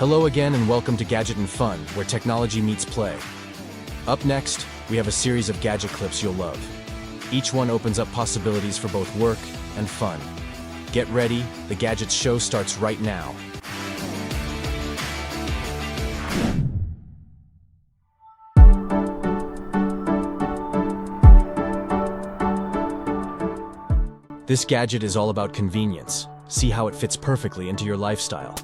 Hello again and welcome to Gadget and Fun, where technology meets play. Up next, we have a series of gadget clips you'll love. Each one opens up possibilities for both work and fun. Get ready, the Gadgets show starts right now. This gadget is all about convenience. See how it fits perfectly into your lifestyle.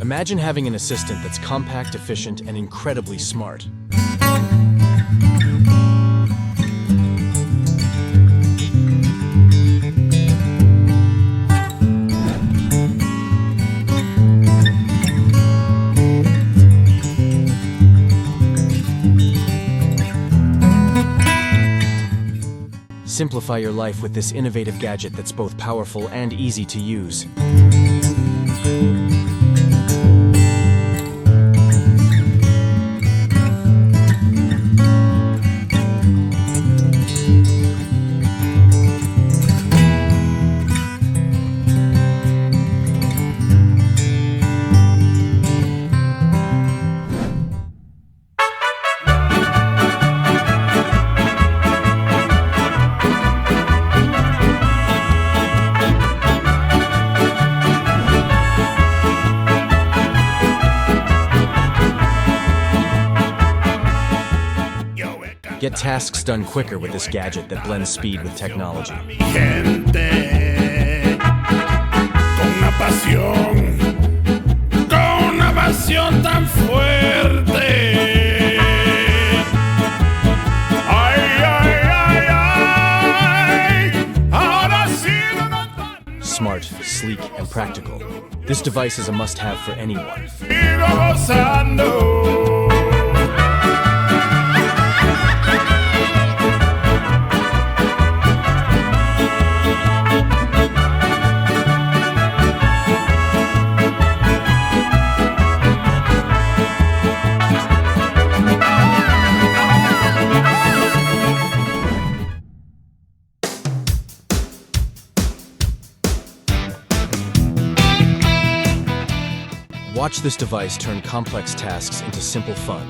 Imagine having an assistant that's compact, efficient, and incredibly smart. Simplify your life with this innovative gadget that's both powerful and easy to use. Get tasks done quicker with this gadget that blends speed with technology. Con una pasión tan fuerte. Ay, ay, ay, ay. Ahora sí no. Smart, sleek, and practical. This device is a must-have for anyone. Sigo gozando. Watch this device turn complex tasks into simple fun.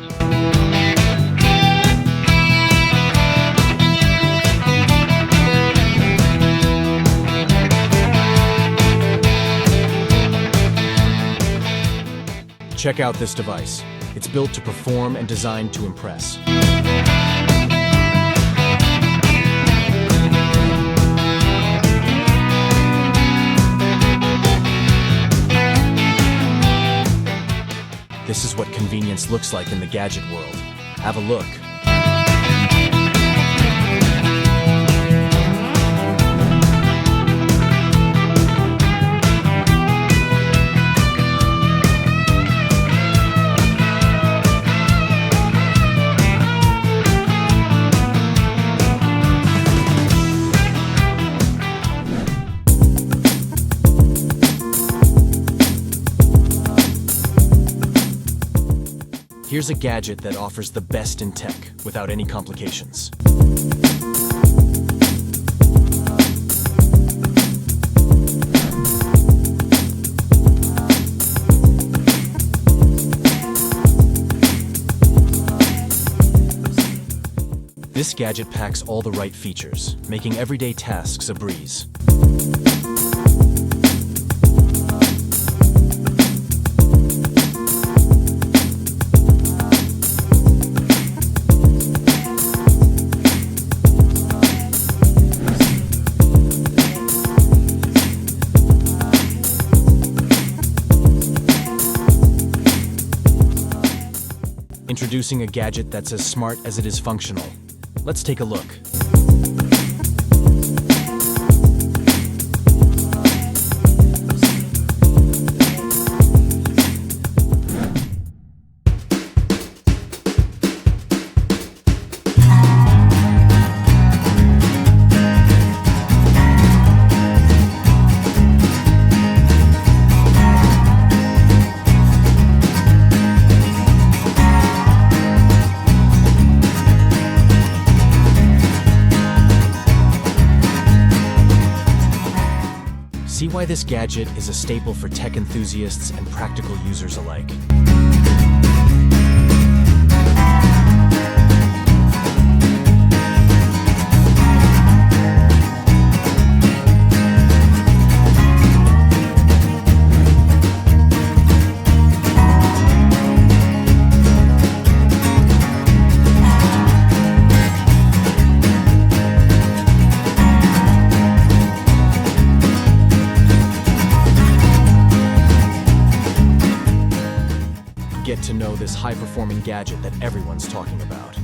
Check out this device. It's built to perform and designed to impress. This is what convenience looks like in the gadget world. Have a look. Here's a gadget that offers the best in tech without any complications. This gadget packs all the right features, making everyday tasks a breeze. Introducing a gadget that's as smart as it is functional. Let's take a look. See why this gadget is a staple for tech enthusiasts and practical users alike. Get to know this high-performing gadget that everyone's talking about.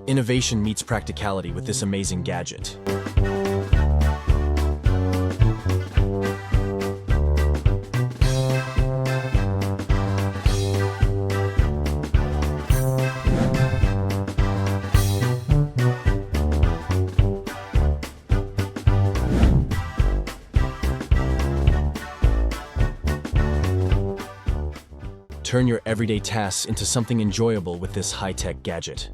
Innovation meets practicality with this amazing gadget. Turn your everyday tasks into something enjoyable with this high-tech gadget.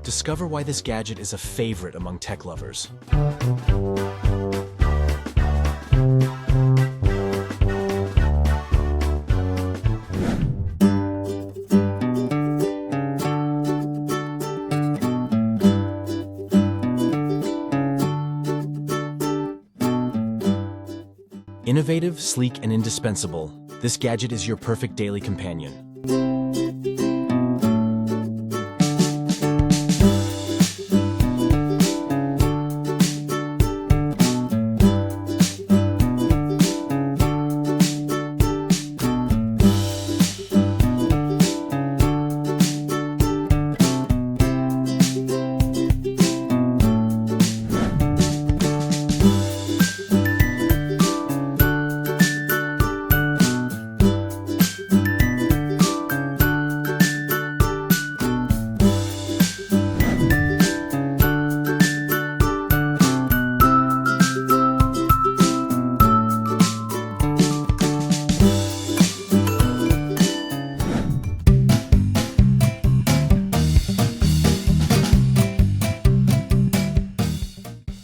Discover why this gadget is a favorite among tech lovers. Innovative, sleek, and indispensable, this gadget is your perfect daily companion.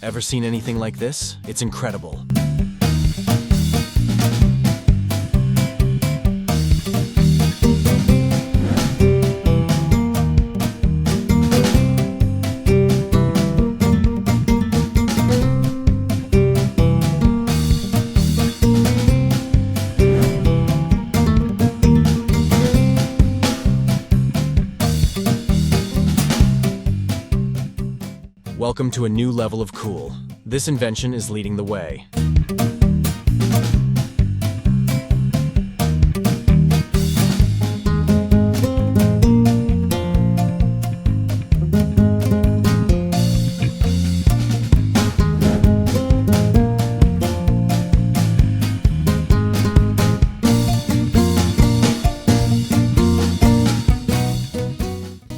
Ever seen anything like this? It's incredible. Welcome to a new level of cool. This invention is leading the way.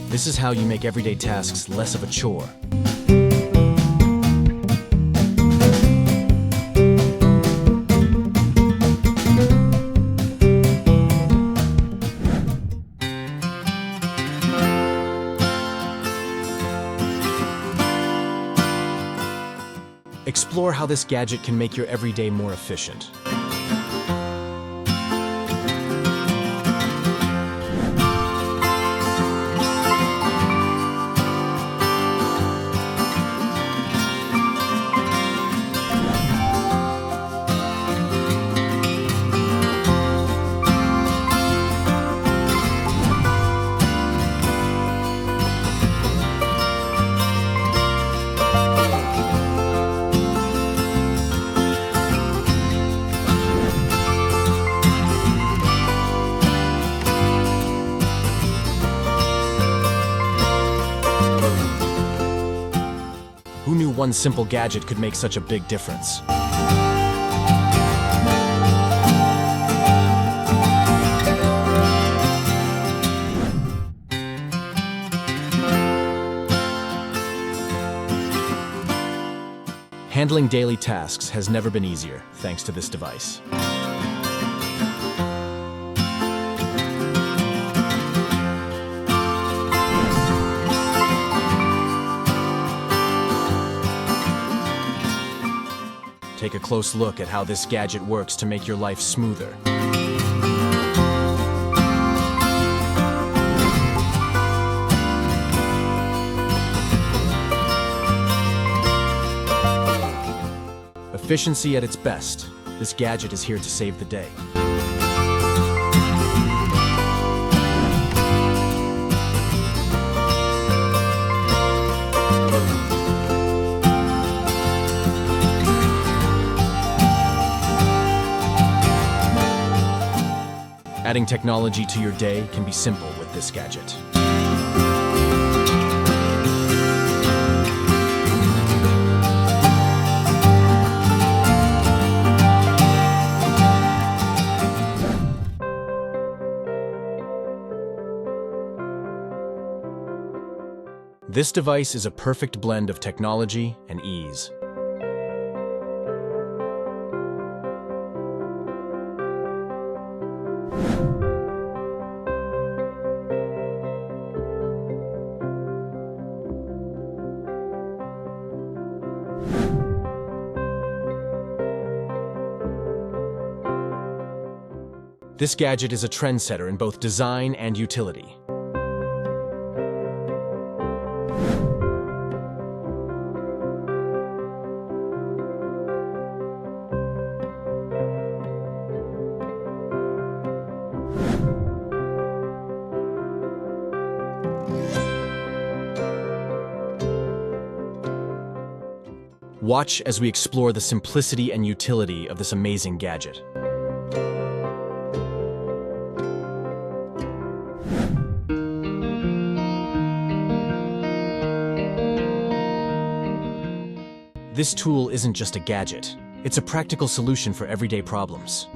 This is how you make everyday tasks less of a chore. Explore how this gadget can make your everyday more efficient. Who knew one simple gadget could make such a big difference? Handling daily tasks has never been easier thanks to this device. Take a close look at how this gadget works to make your life smoother. Efficiency at its best, this gadget is here to save the day. Adding technology to your day can be simple with this gadget. This device is a perfect blend of technology and ease. This gadget is a trendsetter in both design and utility. Watch as we explore the simplicity and utility of this amazing gadget. This tool isn't just a gadget, it's a practical solution for everyday problems.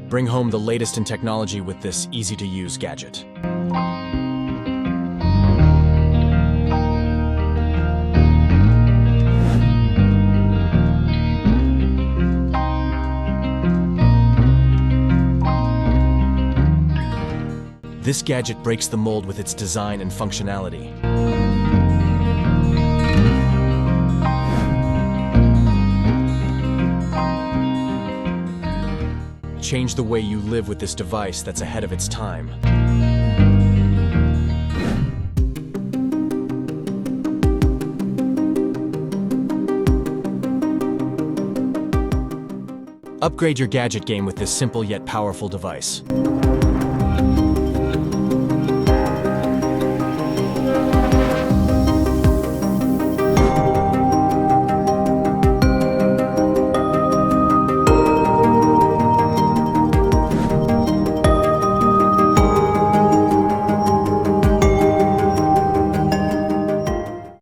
Bring home the latest in technology with this easy-to-use gadget. This gadget breaks the mold with its design and functionality. Change the way you live with this device that's ahead of its time. Upgrade your gadget game with this simple yet powerful device.